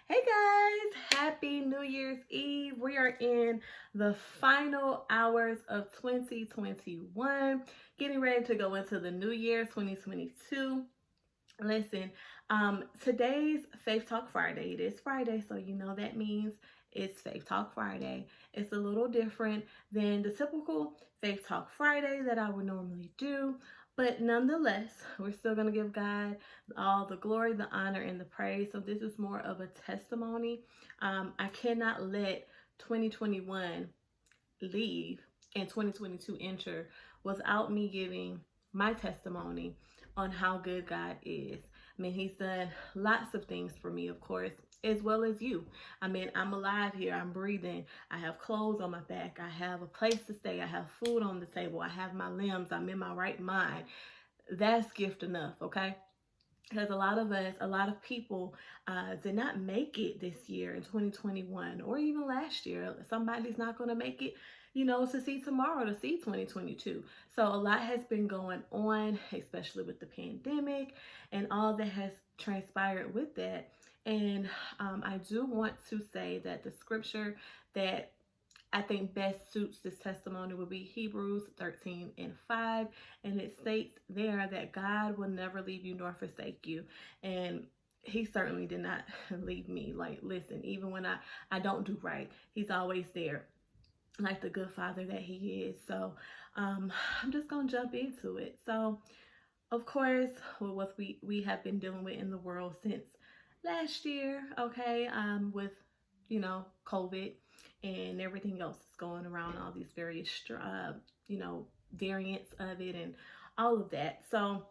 Hey guys, happy New Year's Eve. We are in the final hours of 2021, getting ready to go into the new year 2022. Listen, today's Faith Talk Friday. It is Friday, so you know that means it's Faith Talk Friday. It's a little different than the typical Faith Talk Friday that I would normally do, but nonetheless, we're still going to give God all the glory, the honor, and the praise. So this is more of a testimony. I cannot let 2021 leave and 2022 enter without me giving my testimony on how good God is. I mean, He's done lots of things for me, of course, as well as you. I mean, I'm alive here, I'm breathing, I have clothes on my back, I have a place to stay, I have food on the table, I have my limbs, I'm in my right mind. That's gift enough, okay? Because a lot of us, a lot of people did not make it this year in 2021 or even last year. Somebody's not going to make it, to see tomorrow, to see 2022. So a lot has been going on, especially with the pandemic and all that has transpired with that. And I do want to say that the scripture that I think best suits this testimony would be Hebrews 13 and 5. And it states there that God will never leave you nor forsake you. And He certainly did not leave me. Like, listen, even when I don't do right, He's always there, like the good father that He is. So I'm just going to jump into it. So, of course, with what we have been dealing with in the world since last year, okay, with COVID and everything else that's going around, all these various variants of it and all of that. So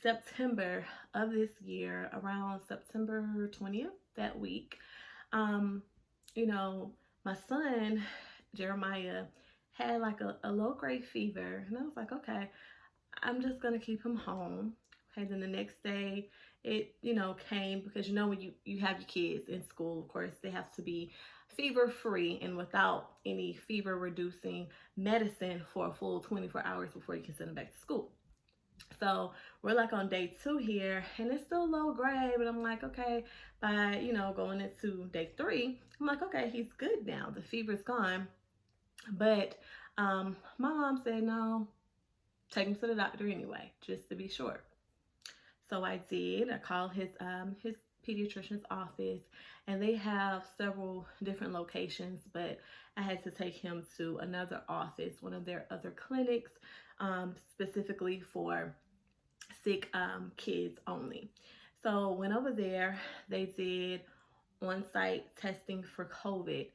September of this year, around September 20th, that week, um, you know, my son Jeremiah had like a low grade fever, and I was like, okay, I'm just gonna keep him home. Okay, then the next day it, came because when you have your kids in school, of course, they have to be fever free and without any fever reducing medicine for a full 24 hours before you can send them back to school. So we're like on day 2 here, and it's still low grade, but I'm like, okay, by going into day 3, I'm like, okay, he's good now. The fever's gone. But my mom said no, take him to the doctor anyway, just to be sure. So I did. I called his pediatrician's office, and they have several different locations, but I had to take him to another office, one of their other clinics, specifically for sick kids only. So went over there. They did on-site testing for COVID.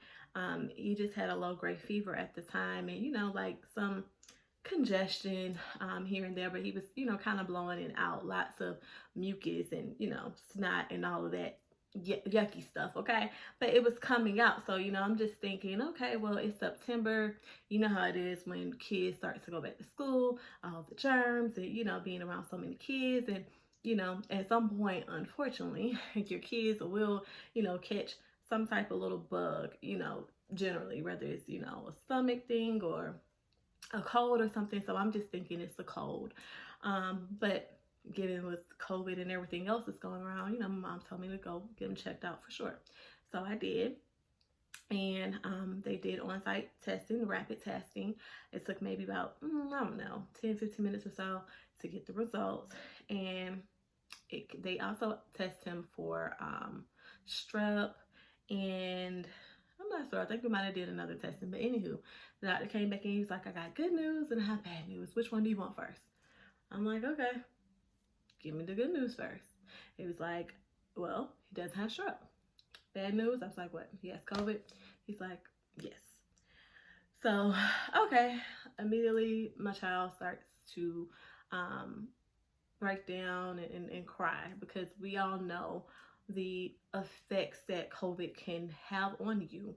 He just had a low-grade fever at the time, and like some congestion here and there, but he was, kind of blowing it out, lots of mucus and, snot and all of that yucky stuff, okay? But it was coming out, so, I'm just thinking, okay, well, it's September. You know how it is when kids start to go back to school, all the germs and, being around so many kids. And, at some point, unfortunately, your kids will, catch some type of little bug, generally, whether it's, a stomach thing or a cold or something. So I'm just thinking it's a cold. But given with COVID and everything else that's going around, my mom told me to go get them checked out for sure. So I did. And they did on-site testing, rapid testing. It took maybe about, I don't know, 10-15 minutes or so to get the results. And they also test him for strep, and I'm not sure. I think we might have did another testing, but anywho, the doctor came back and he was like, I got good news and I have bad news. Which one do you want first? I'm like, okay, give me the good news first. He was like, well, he does have strep. Bad news? I was like, what? He has COVID? He's like, yes. So, okay, immediately my child starts to break down and cry, because we all know the effects that COVID can have on you.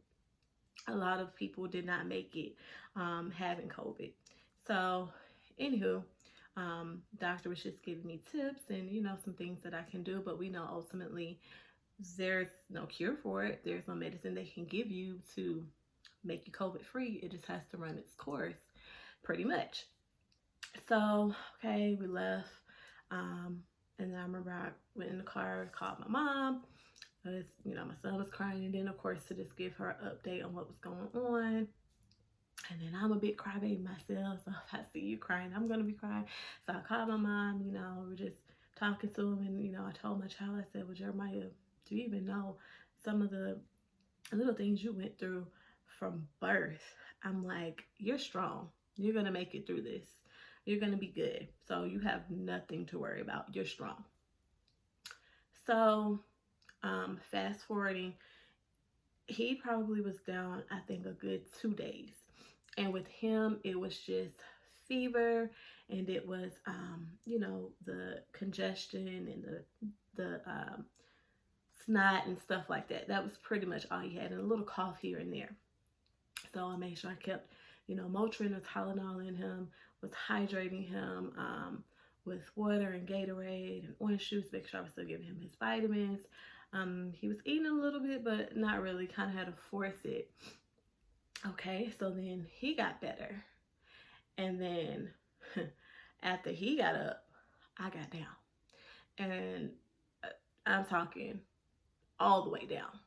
A lot of people did not make it having COVID. So, anywho, doctor was just giving me tips and some things that I can do, but we know ultimately there's no cure for it. There's no medicine they can give you to make you COVID free. It just has to run its course, pretty much. So, okay, we left. And then I remember I went in the car, called my mom. I was, my son was crying, and then of course to just give her an update on what was going on. And then I'm a big crybaby myself, so if I see you crying, I'm gonna be crying. So I called my mom, we're just talking to him, and I told my child, I said, well, Jeremiah, do you even know some of the little things you went through from birth? I'm like, you're strong. You're gonna make it through this. You're gonna be good. So you have nothing to worry about. You're strong. So fast forwarding, he probably was down, I think, a good 2 days. And with him, it was just fever, and it was, the congestion and the snot and stuff like that. That was pretty much all he had, and a little cough here and there. So I made sure I kept, Motrin or Tylenol in him, was hydrating him with water and Gatorade and orange juice, make sure I was still giving him his vitamins. He was eating a little bit, but not really, kind of had to force it. Okay, so then he got better. And then after he got up, I got down. And I'm talking all the way down.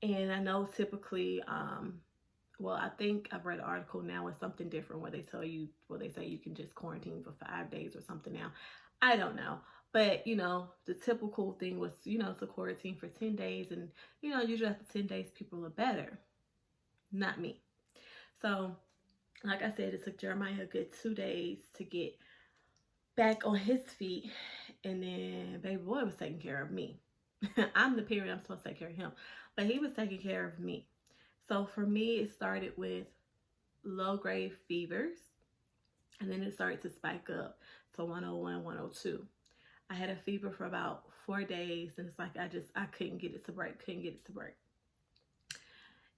And I know typically, I think I've read an article now with something different where they say you can just quarantine for 5 days or something now. I don't know. But, the typical thing was, to quarantine for 10 days. And, usually after 10 days, people are better. Not me. So, like I said, it took Jeremiah a good 2 days to get back on his feet. And then baby boy was taking care of me. I'm the parent, I'm supposed to take care of him. But he was taking care of me. So for me, it started with low-grade fevers. And then it started to spike up to 101, 102. I had a fever for about 4 days. And it's like I couldn't get it to break.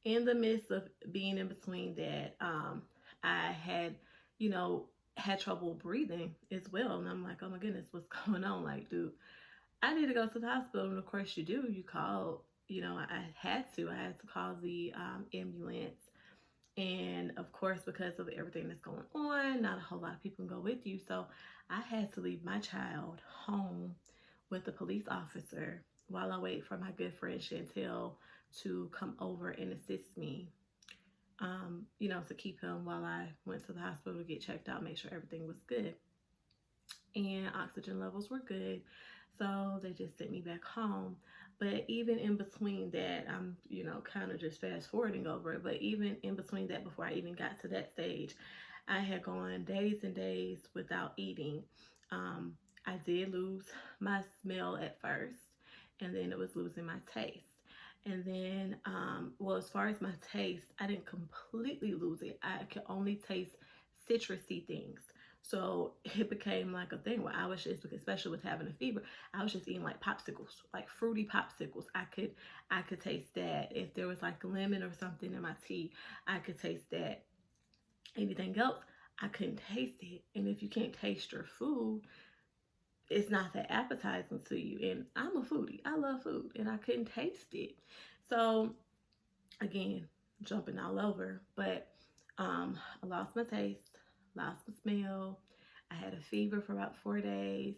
In the midst of being in between that, I had, had trouble breathing as well. And I'm like, oh my goodness, what's going on? Like, dude, I need to go to the hospital. And of course you do. You call, I had to call the ambulance. And of course, because of everything that's going on, not a whole lot of people can go with you. So I had to leave my child home with the police officer while I wait for my good friend Chantel to come over and assist me, to keep him while I went to the hospital to get checked out, make sure everything was good. And oxygen levels were good. So they just sent me back home. But even in between that, I'm, kind of just fast forwarding over it. But even in between that, before I even got to that stage, I had gone days and days without eating. I did lose my smell at first, and then it was losing my taste. And then, as far as my taste, I didn't completely lose it. I could only taste citrusy things. So it became like a thing where I was just, especially with having a fever, I was just eating like popsicles, like fruity popsicles. I could taste that. If there was like lemon or something in my tea, I could taste that. Anything else, I couldn't taste it. And if you can't taste your food, it's not that appetizing to you. And I'm a foodie. I love food, and I couldn't taste it. So again, jumping all over, but I lost my taste, lost my smell. I had a fever for about 4 days.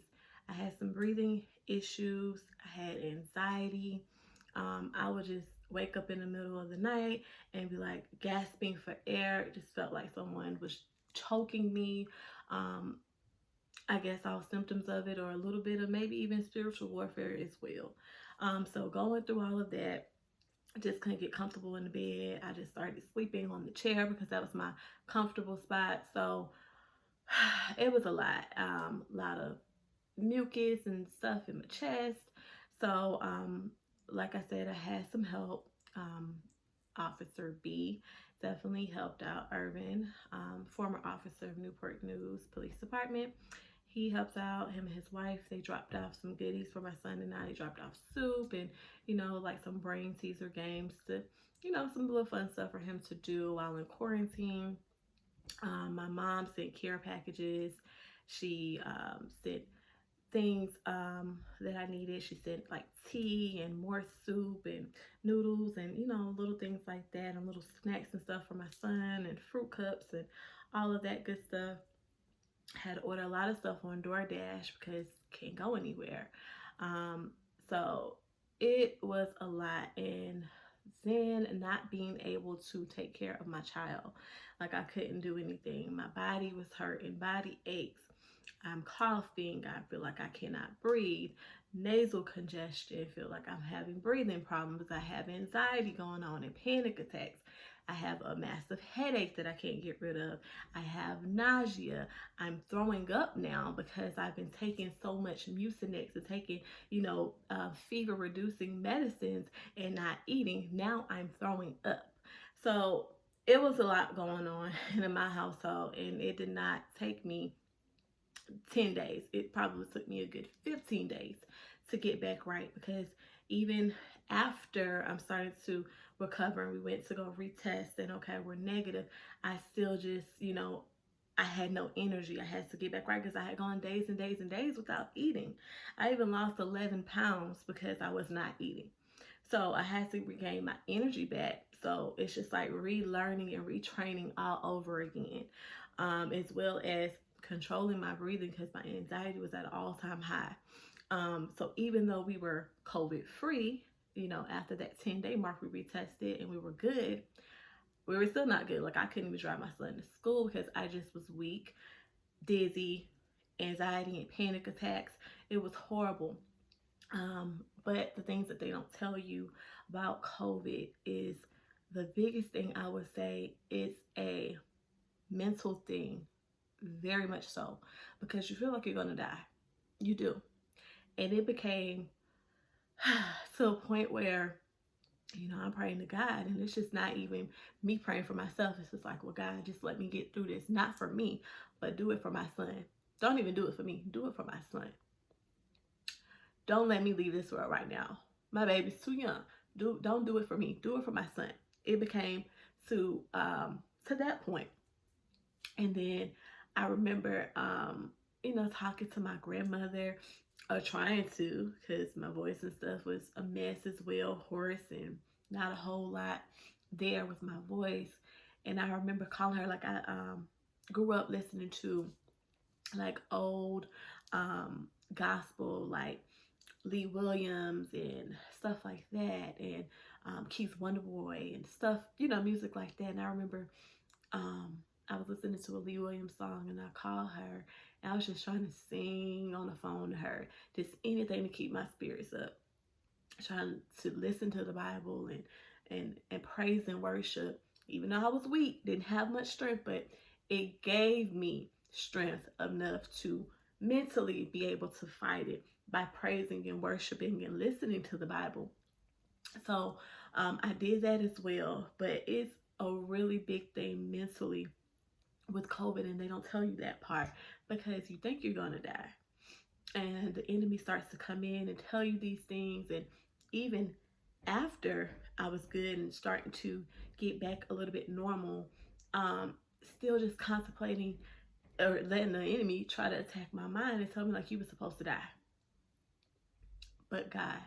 I had some breathing issues. I had anxiety. I would just wake up in the middle of the night and be like gasping for air. It just felt like someone was choking me. I guess all symptoms of it, or a little bit of maybe even spiritual warfare as well. So going through all of that, I just couldn't get comfortable in the bed. I just started sleeping on the chair because that was my comfortable spot. So it was a lot of mucus and stuff in my chest. So, like I said, I had some help. Officer B definitely helped out. Irvin, former officer of Newport News Police Department. He helps out. Him and his wife, they dropped off some goodies for my son and I. They dropped off soup and, like some brain teaser games to, some little fun stuff for him to do while in quarantine. My mom sent care packages. She sent things that I needed. She sent like tea and more soup and noodles and, little things like that, and little snacks and stuff for my son, and fruit cups and all of that good stuff. Had to order a lot of stuff on DoorDash because can't go anywhere. So it was a lot. And then not being able to take care of my child, like I couldn't do anything. My body was hurting, body aches. I'm coughing. I feel like I cannot breathe. Nasal congestion. Feel like I'm having breathing problems. I have anxiety going on and panic attacks. I have a massive headache that I can't get rid of. I have nausea. I'm throwing up now because I've been taking so much Mucinex and taking, fever reducing medicines and not eating. Now I'm throwing up. So it was a lot going on in my household, and it did not take me 10 days. It probably took me a good 15 days to get back right, because even after I'm starting to recover and we went to go retest and okay, we're negative, I still just, I had no energy. I had to get back right because I had gone days and days and days without eating. I even lost 11 pounds because I was not eating. So I had to regain my energy back. So it's just like relearning and retraining all over again, as well as controlling my breathing because my anxiety was at an all-time high. So even though we were COVID free, after that 10-day mark, we retested and we were good, we were still not good. Like I couldn't even drive my son to school because I just was weak, dizzy, anxiety and panic attacks. It was horrible. But the things that they don't tell you about COVID is the biggest thing I would say is a mental thing, very much so, because you feel like you're going to die. You do. And it became to a point where, I'm praying to God, and it's just not even me praying for myself. It's just like, well, God, just let me get through this. Not for me, but do it for my son. Don't even do it for me. Do it for my son. Don't let me leave this world right now. My baby's too young. Don't do it for me. Do it for my son. It became to that point. And then I remember, talking to my grandmother, or trying to, because my voice and stuff was a mess as well, hoarse and not a whole lot there with my voice. And I remember calling her, like I grew up listening to like old gospel, like Lee Williams and stuff like that, and Keith Wonderboy and stuff, music like that. And I remember I was listening to a Lee Williams song, and I called her, and I was just trying to sing on the phone to her, just anything to keep my spirits up, trying to listen to the Bible and praise and worship, even though I was weak, didn't have much strength, but it gave me strength enough to mentally be able to fight it by praising and worshiping and listening to the Bible. So I did that as well, but it's a really big thing mentally with COVID, and they don't tell you that part because you think you're going to die. And the enemy starts to come in and tell you these things. And even after I was good and starting to get back a little bit normal, still just contemplating or letting the enemy try to attack my mind and tell me like you were supposed to die. But God,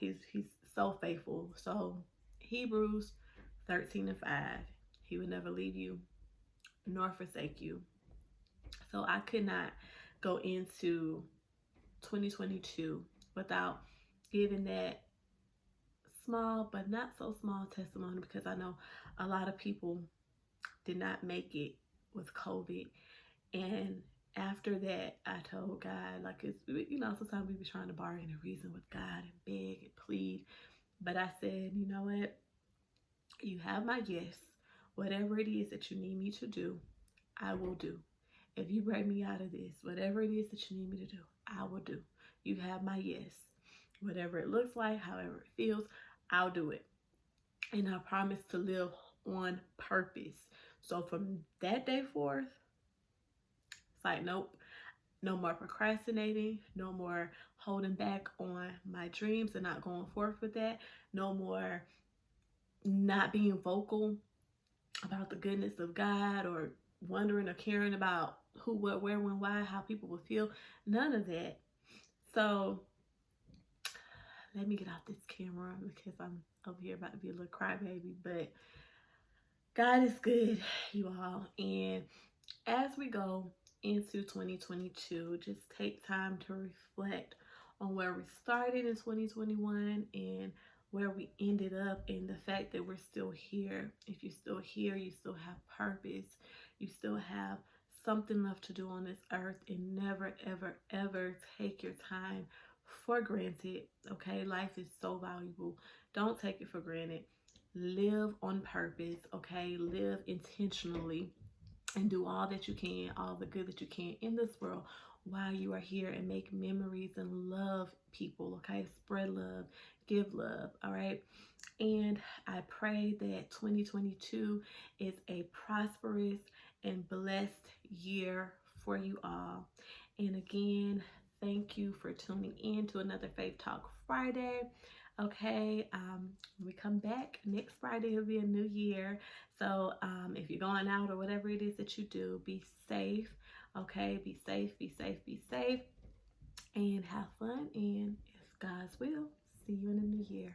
he's so faithful. So Hebrews 13:5, he would never leave you nor forsake you. So I could not go into 2022 without giving that small but not so small testimony, because I know a lot of people did not make it with COVID. And after that, I told God, like, it's, sometimes we be trying to bargain a reason with God and beg and plead. But I said, you know what? You have my yes. Whatever it is that you need me to do, I will do. If you bring me out of this, whatever it is that you need me to do, I will do. You have my yes. Whatever it looks like, however it feels, I'll do it. And I promise to live on purpose. So from that day forth, it's like, nope, no more procrastinating, no more holding back on my dreams and not going forth with that, no more not being vocal about the goodness of God or wondering or caring about who, what, where, when, why, how people will feel. None of that. So let me get off this camera because I'm over here about to be a little crybaby. But God is good, you all. And as we go into 2022, just take time to reflect on where we started in 2021 and where we ended up, and the fact that we're still here. If you're still here, you still have purpose. You still have something left to do on this earth, and never, ever, ever take your time for granted. Okay, life is so valuable. Don't take it for granted. Live on purpose. Okay, live intentionally and do all that you can, all the good that you can in this world while you are here, and make memories and love people. Okay, spread love, give love. All right. And I pray that 2022 is a prosperous and blessed year for you all. And again, thank you for tuning in to another Faith Talk Friday. Okay, when we come back next Friday, it'll be a new year. So if you're going out or whatever it is that you do, be safe. Okay, be safe, be safe, be safe, and have fun. And if God's will, see you in the new year.